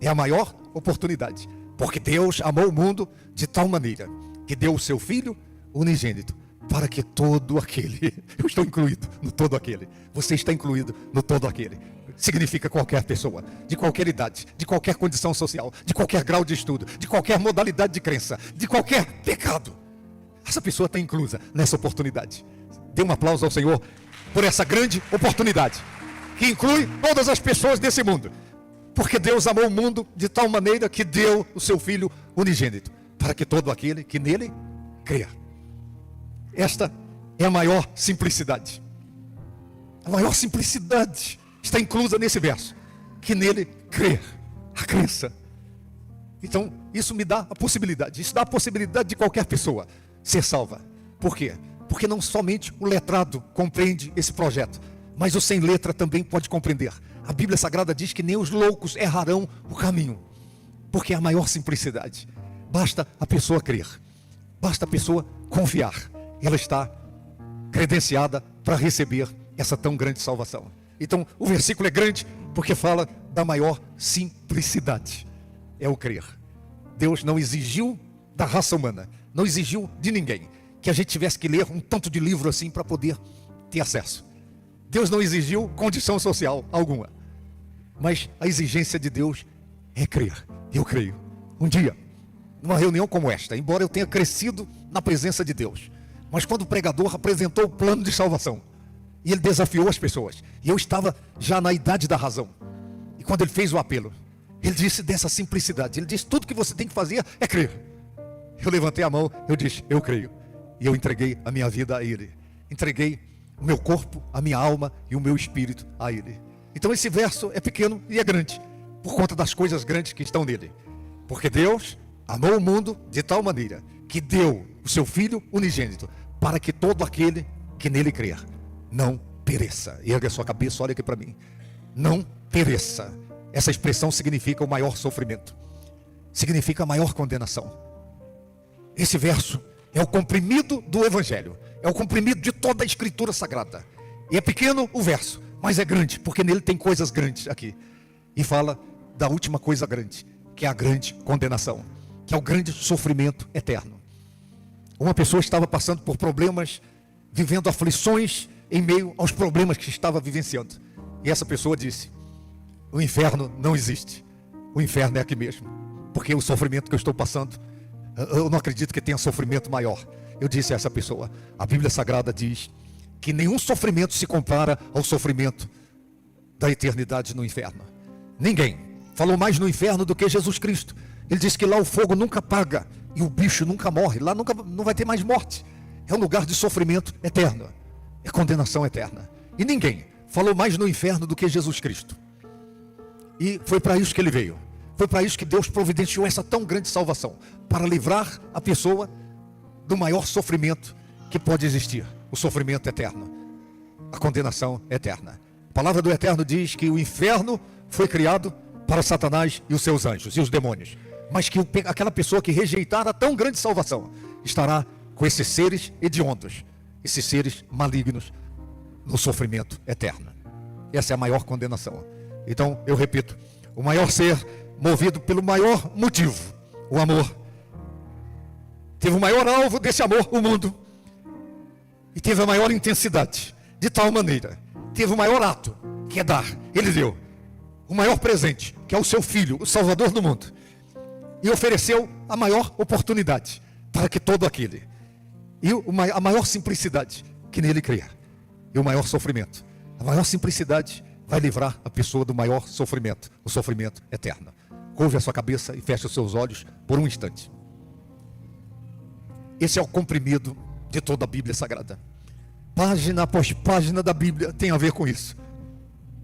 É a maior oportunidade. Porque Deus amou o mundo de tal maneira que deu o seu Filho unigênito, para que todo aquele, eu estou incluído no todo aquele, você está incluído no todo aquele. Significa qualquer pessoa, de qualquer idade, de qualquer condição social, de qualquer grau de estudo, de qualquer modalidade de crença, de qualquer pecado. Essa pessoa está inclusa nessa oportunidade. Dê um aplauso ao Senhor por essa grande oportunidade, que inclui todas as pessoas desse mundo. Porque Deus amou o mundo de tal maneira que deu o seu Filho unigênito, para que todo aquele que nele crê. Esta é a maior simplicidade. A maior simplicidade está inclusa nesse verso, que nele crê, a crença. Então, isso me dá a possibilidade, isso dá a possibilidade de qualquer pessoa ser salva. Por quê? Porque não somente o letrado compreende esse projeto, mas o sem letra também pode compreender. A Bíblia Sagrada diz que nem os loucos errarão o caminho, porque é a maior simplicidade. Basta a pessoa crer, basta a pessoa confiar. Ela está credenciada para receber essa tão grande salvação. Então, o versículo é grande porque fala da maior simplicidade. É o crer. Deus não exigiu da raça humana, não exigiu de ninguém que a gente tivesse que ler um tanto de livro assim para poder ter acesso. Deus não exigiu condição social alguma. Mas a exigência de Deus é crer. Eu creio. Um dia, numa reunião como esta, embora eu tenha crescido na presença de Deus, mas quando o pregador apresentou o plano de salvação, e ele desafiou as pessoas, e eu estava já na idade da razão, e quando ele fez o apelo, ele disse dessa simplicidade, ele disse: tudo que você tem que fazer é crer. Eu levantei a mão, eu disse: eu creio, e eu entreguei a minha vida a ele, entreguei o meu corpo, a minha alma e o meu espírito a ele. Então esse verso é pequeno e é grande, por conta das coisas grandes que estão nele. Porque Deus amou o mundo de tal maneira que deu o seu Filho unigênito, para que todo aquele que nele crer não pereça. Erga a sua cabeça, olha aqui para mim. Não pereça. Essa expressão significa o maior sofrimento, significa a maior condenação. Esse verso é o comprimido do Evangelho, é o comprimido de toda a Escritura Sagrada. E é pequeno o verso, mas é grande, porque nele tem coisas grandes aqui. E fala da última coisa grande, que é a grande condenação, que é o grande sofrimento eterno. Uma pessoa estava passando por problemas, vivendo aflições em meio aos problemas que estava vivenciando. E essa pessoa disse: o inferno não existe. o inferno é aqui mesmo. Porque o sofrimento que eu estou passando, eu não acredito que tenha sofrimento maior. Eu disse a essa pessoa, a Bíblia Sagrada diz que nenhum sofrimento se compara ao sofrimento da eternidade no inferno. Ninguém falou mais no inferno do que Jesus Cristo. Ele disse que lá o fogo nunca apaga e o bicho nunca morre. Lá não vai ter mais morte. É um lugar de sofrimento eterno, é condenação eterna. E ninguém falou mais no inferno do que Jesus Cristo. E foi para isso que ele veio. Foi para isso que Deus providenciou essa tão grande salvação, para livrar a pessoa do maior sofrimento que pode existir, o sofrimento eterno, a condenação eterna. A palavra do Eterno diz que o inferno foi criado para Satanás e os seus anjos e os demônios, mas que aquela pessoa que rejeitar a tão grande salvação estará com esses seres hediondos, esses seres malignos, no sofrimento eterno. Essa é a maior condenação. Então, eu repito, o maior ser movido pelo maior motivo, o amor. Teve o maior alvo desse amor, o mundo. E teve a maior intensidade, de tal maneira. Teve o maior ato, que é dar. Ele deu o maior presente, que é o seu filho, o Salvador do mundo. E ofereceu a maior oportunidade para que todo aquele. E a maior simplicidade que nele crer. E o maior sofrimento. A maior simplicidade vai livrar a pessoa do maior sofrimento, o sofrimento eterno. Curve a sua cabeça e feche os seus olhos por um instante. Esse é o comprimido de toda a Bíblia Sagrada. Página após página da Bíblia tem a ver com isso.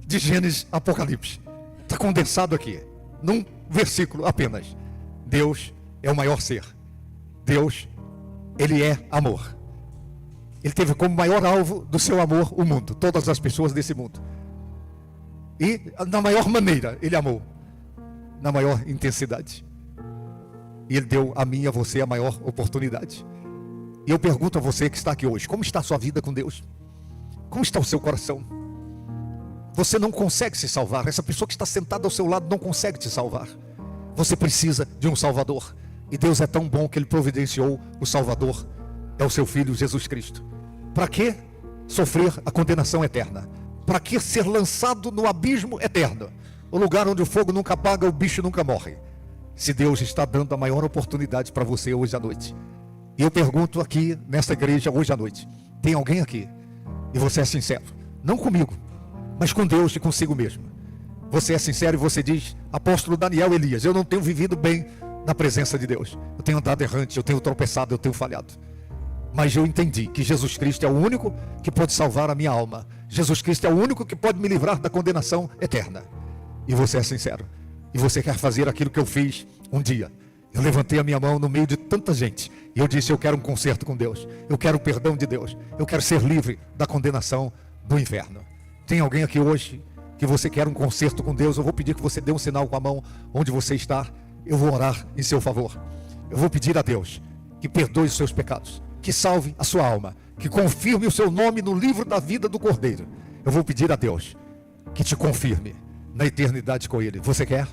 De Gênesis a Apocalipse. Está condensado aqui, num versículo apenas. Deus é o maior ser. Deus, Ele é amor. Ele teve como maior alvo do seu amor o mundo, todas as pessoas desse mundo. E na maior maneira Ele amou, na maior intensidade. E Ele deu a mim e a você a maior oportunidade. E eu pergunto a você que está aqui hoje, como está a sua vida com Deus? Como está o seu coração? Você não consegue se salvar. Essa pessoa que está sentada ao seu lado não consegue te salvar. Você precisa de um Salvador. E Deus é tão bom que Ele providenciou o Salvador. É o seu Filho Jesus Cristo. Para que sofrer a condenação eterna? Para que ser lançado no abismo eterno? O lugar onde o fogo nunca apaga, o bicho nunca morre. Se Deus está dando a maior oportunidade para você hoje à noite. E eu pergunto aqui nesta igreja hoje à noite. Tem alguém aqui? E você é sincero. Não comigo, mas com Deus e consigo mesmo. Você é sincero e você diz, apóstolo Daniel Elias, eu não tenho vivido bem na presença de Deus. Eu tenho andado errante, eu tenho tropeçado, eu tenho falhado. Mas eu entendi que Jesus Cristo é o único que pode salvar a minha alma. Jesus Cristo é o único que pode me livrar da condenação eterna. E você é sincero. E você quer fazer aquilo que eu fiz um dia. Eu levantei a minha mão no meio de tanta gente. E eu disse, eu quero um concerto com Deus. Eu quero o perdão de Deus. Eu quero ser livre da condenação do inferno. Tem alguém aqui hoje que você quer um concerto com Deus? Eu vou pedir que você dê um sinal com a mão onde você está. Eu vou orar em seu favor. Eu vou pedir a Deus que perdoe os seus pecados, que salve a sua alma, que confirme o seu nome no livro da vida do Cordeiro. Eu vou pedir a Deus que te confirme na eternidade com Ele. Você quer?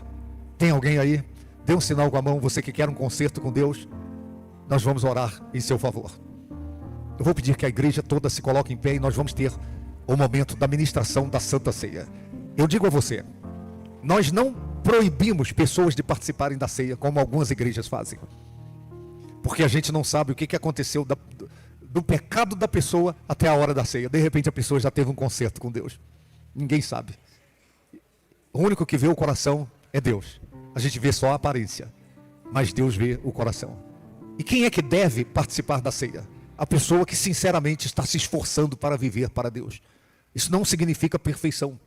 Tem alguém aí? Dê um sinal com a mão, você que quer um concerto com Deus. Nós vamos orar em seu favor. Eu vou pedir que a igreja toda se coloque em pé e nós vamos ter o momento da ministração da Santa Ceia. Eu digo a você, nós não proibimos pessoas de participarem da ceia, como algumas igrejas fazem. Porque a gente não sabe o que aconteceu do pecado da pessoa até a hora da ceia. De repente a pessoa já teve um concerto com Deus. Ninguém sabe. O único que vê o coração é Deus. A gente vê só a aparência, mas Deus vê o coração. E quem é que deve participar da ceia? A pessoa que sinceramente está se esforçando para viver para Deus. Isso não significa perfeição,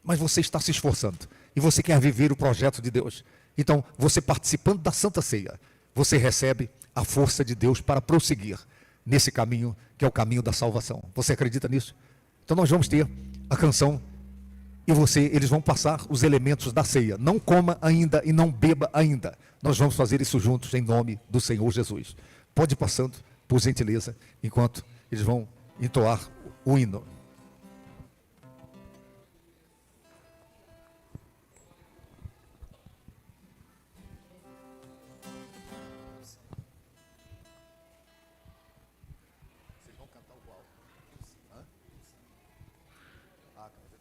mas você está se esforçando e você quer viver o projeto de Deus. Então, você participando da Santa Ceia, você recebe a força de Deus para prosseguir nesse caminho que é o caminho da salvação. Você acredita nisso? Então nós vamos ter a canção e eles vão passar os elementos da ceia. Não coma ainda e não beba ainda. Nós vamos fazer isso juntos em nome do Senhor Jesus. Pode ir passando, por gentileza, enquanto eles vão entoar o hino.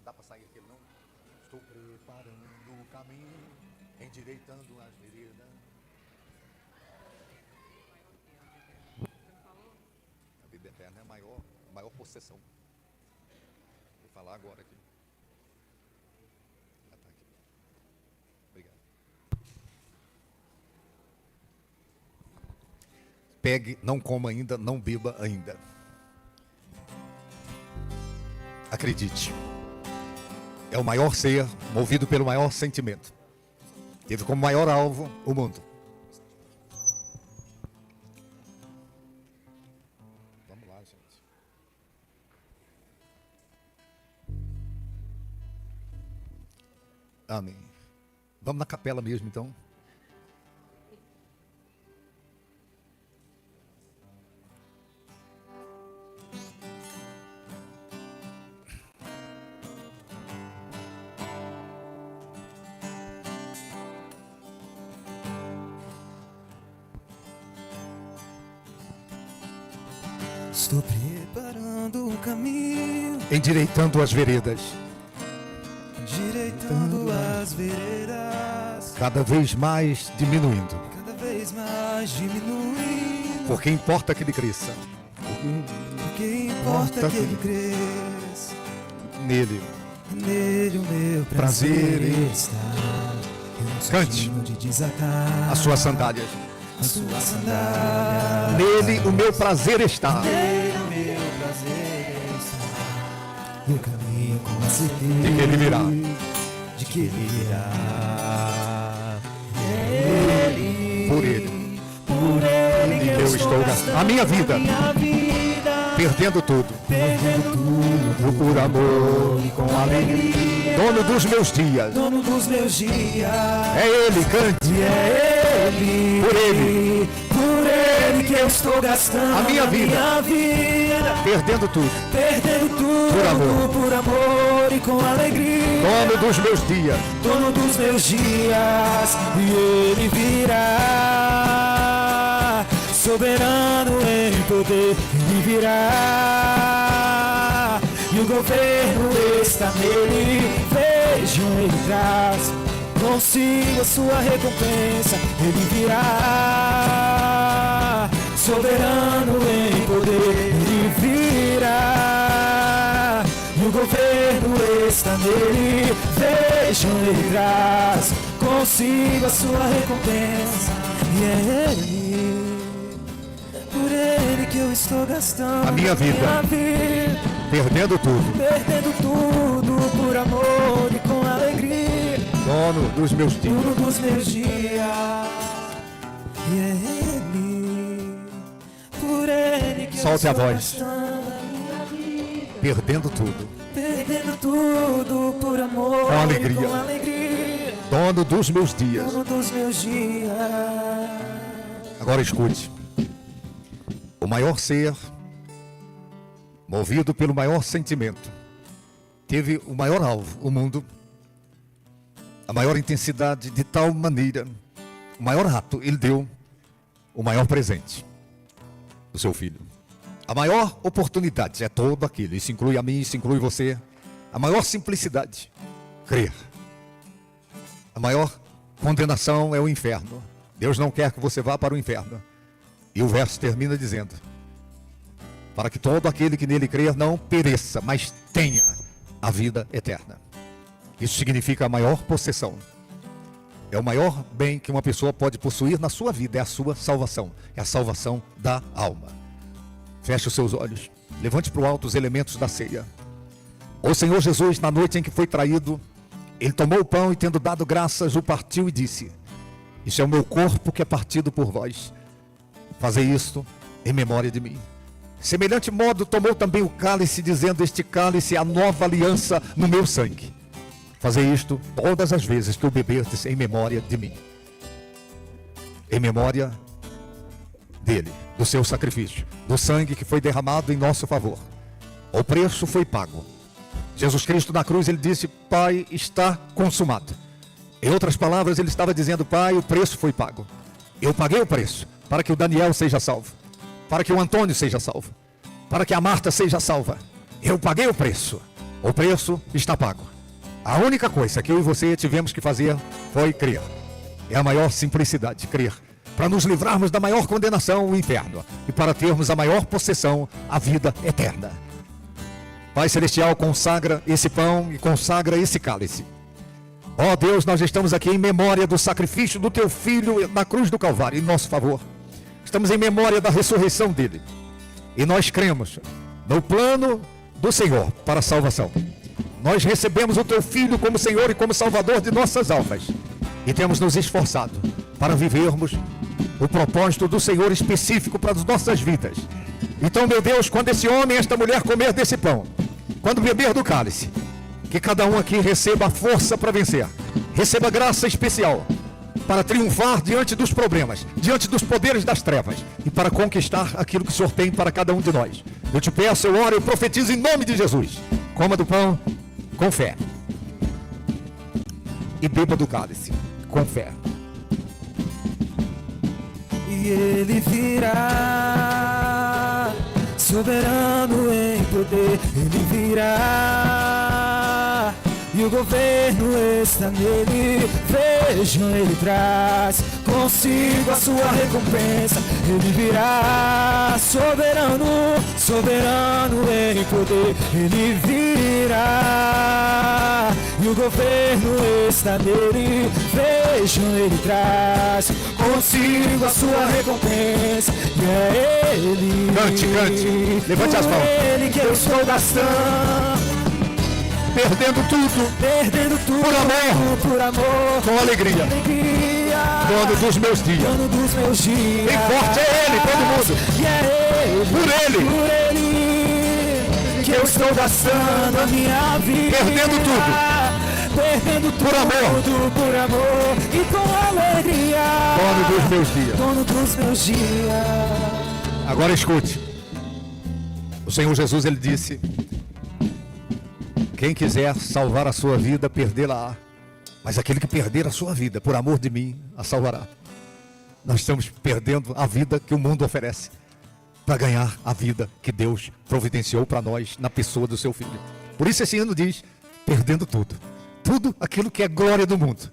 Dá para sair aquele não? Estou preparando o caminho Endireitando as veredas. A vida eterna é a maior possessão. Vou falar agora aqui. Já tá aqui. Obrigado. Pegue, não coma ainda, não beba ainda. Acredite. É o maior ser, movido pelo maior sentimento. Teve como maior alvo o mundo. Vamos lá, gente. Amém. Vamos na capela mesmo, então. Estou preparando um caminho, Endireitando as veredas. endireitando as veredas, Cada vez mais diminuindo. cada vez mais diminuindo. Porque importa que ele cresça. Porque importa que ele cresça, Nele. nele o meu Prazer prazer está. Eu não sou Cante. digno de desatar As suas sandálias. as suas sandálias. Nele o meu prazer está. Nele o meu prazer está. E o caminho com a certeza De que ele virá. de que ele virá. Por ele que eu estou gastando a minha vida, perdendo tudo, por amor e com alegria. Dono dos meus dias, Dono dos meus dias, é ele, cante. e é ele, por ele que eu estou gastando A minha vida, Perdendo tudo, perdendo tudo por amor e com alegria. dono dos meus dias, Dono dos meus dias, e ele virá, soberano em poder, ele virá, e o governo está nele. Vejam, ele traz consigo a sua recompensa, ele virá, soberano em poder, ele virá, e o governo está nele. Vejam, ele traz consigo a sua recompensa, e é ele, por ele que eu estou gastando A minha vida. Perdendo tudo, perdendo tudo por amor e com alegria. dono dos meus dias, Dono dos meus dias, e é ele, por ele que Solte eu a estou voz. gastando a minha vida. perdendo tudo, Perdendo tudo por amor Com alegria. e com alegria. dono dos meus dias. Dono dos meus dias. Agora escute. O maior ser, movido pelo maior sentimento, teve o maior alvo, o mundo, a maior intensidade, de tal maneira, o maior ato, ele deu o maior presente, o seu filho. A maior oportunidade é todo aquilo, isso inclui a mim, isso inclui você. A maior simplicidade, crer. A maior condenação é o inferno. Deus não quer que você vá para o inferno. E o verso termina dizendo: para que todo aquele que nele crer não pereça, mas tenha a vida eterna. Isso significa a maior possessão. É o maior bem que uma pessoa pode possuir na sua vida, é a sua salvação. É a salvação da alma. Feche os seus olhos. Levante para o alto os elementos da ceia. O Senhor Jesus, na noite em que foi traído, ele tomou o pão e, tendo dado graças, o partiu e disse: isso é o meu corpo que é partido por vós. Fazei isto em memória de mim. Semelhante modo, tomou também o cálice, dizendo: este cálice é a nova aliança no meu sangue. Fazei isto todas as vezes que o beberdes em memória de mim. Em memória dele, do seu sacrifício, do sangue que foi derramado em nosso favor. O preço foi pago. Jesus Cristo na cruz, ele disse: Pai, está consumado. Em outras palavras, ele estava dizendo: Pai, o preço foi pago. Eu paguei o preço para que o Daniel seja salvo, para que o Antônio seja salvo, para que a Marta seja salva. Eu paguei o preço está pago. A única coisa que eu e você tivemos que fazer foi crer. É a maior simplicidade, crer, para nos livrarmos da maior condenação, o inferno, e para termos a maior possessão, a vida eterna. Pai Celestial, consagra esse pão e consagra esse cálice. Ó Deus, nós estamos aqui em memória do sacrifício do Teu Filho na cruz do Calvário, em nosso favor. Estamos em memória da ressurreição dele. E nós cremos no plano do Senhor para a salvação. Nós recebemos o Teu Filho como Senhor e como Salvador de nossas almas. E temos nos esforçado para vivermos o propósito do Senhor específico para as nossas vidas. Então, meu Deus, quando esse homem e esta mulher comer desse pão, quando beber do cálice, que cada um aqui receba a força para vencer, receba graça especial para triunfar diante dos problemas, diante dos poderes das trevas e para conquistar aquilo que o Senhor tem para cada um de nós. Eu te peço, eu oro, eu profetizo em nome de Jesus. Coma do pão com fé e beba do cálice com fé. E ele virá, soberano em poder, ele virá, e o governo está nele. Vejam, ele traz consigo a sua recompensa. Ele virá, soberano, soberano em poder, ele virá, e o governo está nele. Vejam, ele traz consigo a sua recompensa. E é ele, Cante, levante as mãos. Ele que eu estou gastando, Perdendo tudo por amor, com alegria, dono dos meus dias. Bem forte é ele, todo mundo. E é ele, Por ele, que eu estou gastando a minha vida, Perdendo tudo por amor e com alegria, dono dos meus dias. dono dos meus dias. Agora escute. O Senhor Jesus, ele disse: quem quiser salvar a sua vida, perdê-la-á. Mas aquele que perder a sua vida, por amor de mim, a salvará. Nós estamos perdendo a vida que o mundo oferece para ganhar a vida que Deus providenciou para nós na pessoa do seu Filho. Por isso esse ano diz: perdendo tudo. Tudo aquilo que é glória do mundo.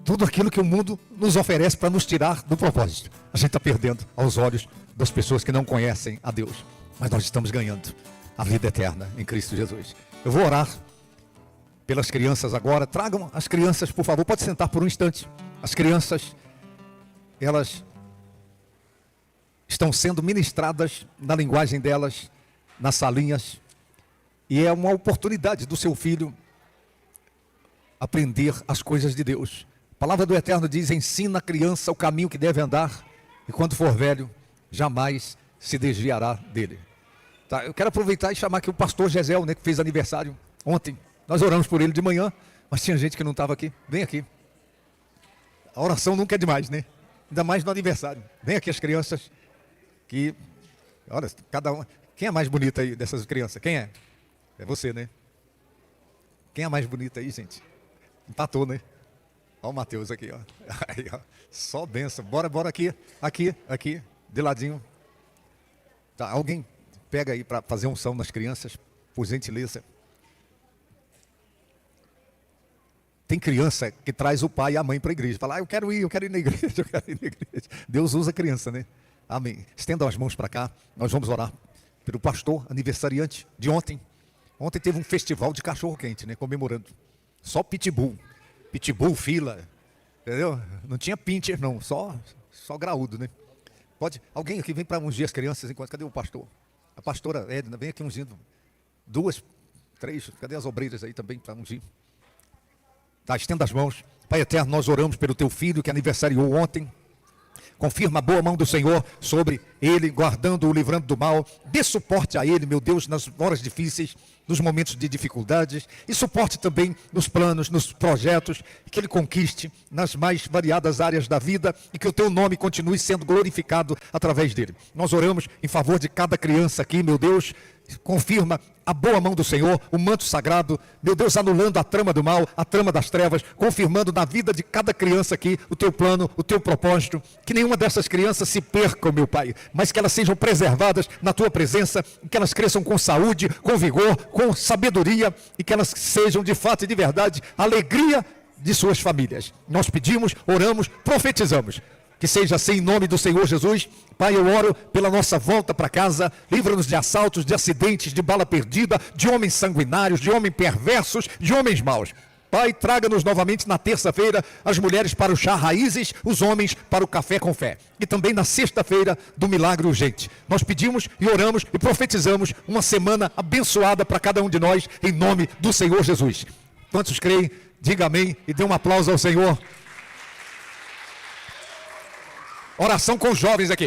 Tudo aquilo que o mundo nos oferece para nos tirar do propósito. A gente está perdendo aos olhos das pessoas que não conhecem a Deus. Mas nós estamos ganhando a vida eterna em Cristo Jesus. Eu vou orar pelas crianças agora. Tragam as crianças, por favor. Pode sentar por um instante. As crianças, elas estão sendo ministradas na linguagem delas, nas salinhas. E é uma oportunidade do seu filho aprender as coisas de Deus. A palavra do Eterno diz: ensina a criança o caminho que deve andar, e quando for velho, jamais se desviará dele. Tá, eu quero aproveitar e chamar aqui o pastor Gesel, né, que fez aniversário ontem. Nós oramos por ele de manhã, mas tinha gente que não estava aqui. Vem aqui. A oração nunca é demais, né? Ainda mais no aniversário. Vem aqui as crianças que... Olha, cada uma... Quem é mais bonita aí dessas crianças? Quem é? É você, né? Quem é mais bonita aí, gente? Empatou, né? Olha o Mateus aqui, ó. Aí, ó. Só benção. Bora aqui, de ladinho. Tá, alguém pega aí para fazer unção nas crianças, por gentileza. Tem criança que traz o pai e a mãe para a igreja. Fala: eu quero ir na igreja, eu quero ir na igreja. Deus usa a criança, né? Amém. Estendam as mãos para cá. Nós vamos orar pelo pastor aniversariante de ontem. Ontem teve um festival de cachorro-quente, né? Comemorando. Só pitbull, fila, entendeu? Não tinha pincher não, só graúdo, né? Pode, alguém aqui vem para ungir as crianças enquanto, cadê o pastor? A pastora Edna, vem aqui ungindo. 2, 3, cadê as obreiras aí também para ungir? Tá, estenda as mãos. Pai eterno, nós oramos pelo teu filho que aniversariou ontem. Confirma a boa mão do Senhor sobre ele, guardando-o, livrando do mal. Dê suporte a ele, meu Deus, nas horas difíceis, nos momentos de dificuldades. E suporte também nos planos, nos projetos, que ele conquiste nas mais variadas áreas da vida e que o teu nome continue sendo glorificado através dele. Nós oramos em favor de cada criança aqui, meu Deus. Confirma a boa mão do Senhor, o manto sagrado, meu Deus, anulando a trama do mal, a trama das trevas, confirmando na vida de cada criança aqui o teu plano, o teu propósito, que nenhuma dessas crianças se percam, meu Pai, mas que elas sejam preservadas na tua presença, que elas cresçam com saúde, com vigor, com sabedoria, e que elas sejam de fato e de verdade a alegria de suas famílias. Nós pedimos, oramos, profetizamos. Que seja assim em nome do Senhor Jesus. Pai, eu oro pela nossa volta para casa. Livra-nos de assaltos, de acidentes, de bala perdida, de homens sanguinários, de homens perversos, de homens maus. Pai, traga-nos novamente na terça-feira as mulheres para o chá raízes, os homens para o café com fé. E também na sexta-feira do milagre urgente. Nós pedimos e oramos e profetizamos uma semana abençoada para cada um de nós, em nome do Senhor Jesus. Quantos creem? Diga amém e dê um aplauso ao Senhor. Oração com os jovens aqui.